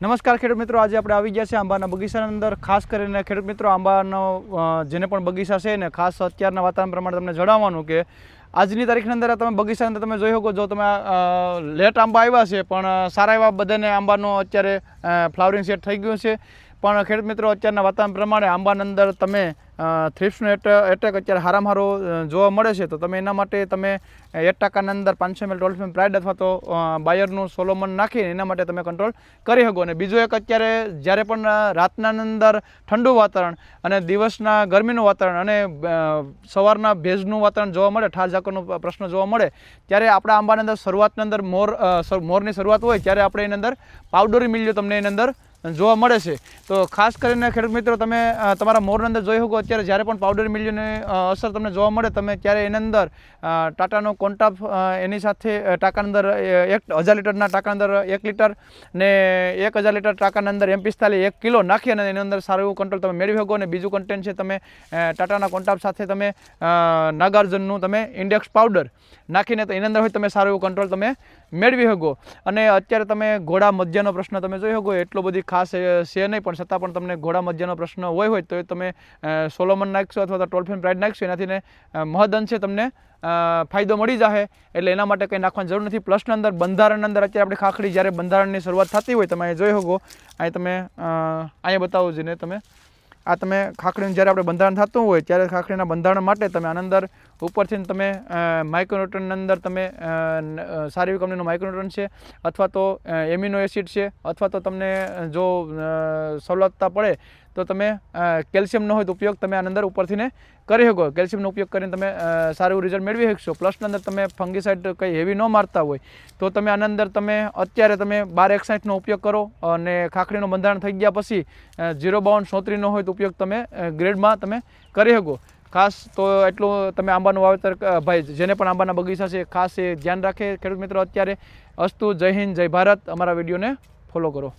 નમસ્કાર ખેડૂત મિત્રો, આજે આપણે આવી ગયા છે આંબાના બગીચાની અંદર. ખાસ કરીને ખેડૂત મિત્રો, આંબાનો જેને પણ બગીચા છે ને ખાસ અત્યારના વાતાવરણ પ્રમાણે તમને જણાવવાનું કે આજની તારીખની અંદર તમે બગીચાની અંદર તમે જોઈ શકો, જો તમે લેટ આંબા આવ્યા છે પણ સારા એવા બધાને આંબાનો અત્યારે ફ્લાવરિંગ સેટ થઈ ગયું છે. પણ ખેડૂત મિત્રો, અત્યારના વાતાવરણ પ્રમાણે આંબાની અંદર તમે થ્રિપ્સનો એટેક અત્યારે હારામાં હારો જોવા મળે છે. તો તમે એના માટે તમે 1% અંદર 500 ml ટોલ્ફેમ પ્રાઇડ અથવા તો બાયરનું સોલોમન નાખીને એના માટે તમે કંટ્રોલ કરી શકો. અને બીજું એક, અત્યારે જ્યારે પણ રાતના અંદર ઠંડુ વાતાવરણ અને દિવસના ગરમીનું વાતાવરણ અને સવારના ભેજનું વાતાવરણ જોવા મળે, ઠાર ઝાકરનો પ્રશ્ન જોવા મળે, ત્યારે આપણા આંબાની અંદર શરૂઆતની અંદર મોરની શરૂઆત હોય ત્યારે આપણે એની અંદર પાવડરી મિલ્યો તમને એની અંદર જોવા મળે છે. તો ખાસ કરીને ખેડૂત મિત્રો, તમે તમારા મોરની અંદર જોઈ શકો, અત્યારે જ્યારે પણ પાવડર મિલ્યુની અસર તમને જોવા મળે તમે ત્યારે એની અંદર ટાટાનો કોન્ટાપ એની સાથે ટાંકાની અંદર 1000 લીટરના ટાંકાની અંદર 1 લીટર ને 1000 લીટર ટાંકાની અંદર M45 1 કિલો નાખી અને એની અંદર સારું એવું કંટ્રોલ તમે મેળવી શકો. અને બીજું કન્ટેન્ટ છે, તમે ટાટાના કોન્ટાપ સાથે તમે નાગાર્જુનનું તમે ઇન્ડેક્સ પાવડર નાખીને તો એની અંદર હોય તમે સારું એવું કંટ્રોલ તમે મેળવી શકો. અને અત્યારે તમે ઘોડા મધ્યનો પ્રશ્ન તમે જોઈ શકો, એટલો બધી ખાસ છે નહીં, પણ છતાં પણ તમને ઘોડા મધ્યનો પ્રશ્ન હોય તો તમે સોલોમન નાખશો અથવા તો ટોલ્ફેમ પ્રાઇડ નાખશો, એનાથી મહદઅંશે તમને ફાયદો મળી જશે. એટલે એના માટે કંઈ નાખવાની જરૂર નથી. પ્લસની અંદર બંધારણની અંદર અત્યારે આપણી ખાખડી જ્યારે બંધારણની શરૂઆત થતી હોય, તમે અહીં જોઈ શકો, અહીં તમે અહીંયા બતાવો જઈને તમે આ તમે ખાખડીનું જ્યારે આપણે બંધારણ થતું હોય ત્યારે ખાખડીના બંધારણ માટે તમે આની અંદર ઉપરથી તમે માઇક્રોન્યુટ્રનની અંદર તમે સારી એવી કંપનીનું માઇક્રોન્યુટ્રન છે અથવા તો એમિનો એસિડ છે, અથવા તો તમને જો સવલતતા પડે તો તમે કેલ્શિયમનો હોય તો ઉપયોગ તમે આની અંદર ઉપરથી કરી શકો. કેલ્શિયમનો ઉપયોગ કરીને તમે સારું એવું રિઝલ્ટ મેળવી શકશો. પ્લસની અંદર તમે ફંગીસાઇડ કંઈ હેવી ન મારતા હોય તો તમે આની અંદર તમે અત્યારે તમે 1261નો ઉપયોગ કરો અને ખાખડીનું બંધારણ થઈ ગયા પછી 052 હોય તો ઉપયોગ તમે ગ્રેડમાં તમે કરી શકો. ખાસ તો એટલું તમે આંબાનું વાવેતર ભાઈ જેને પણ આંબાના બગીચા છે ખાસ એ ધ્યાન રાખે ખેડૂત મિત્રો. અત્યારે અસ્તુ, જય હિન્દ, જય ભારત. અમારા વિડીયોને ફોલો કરો.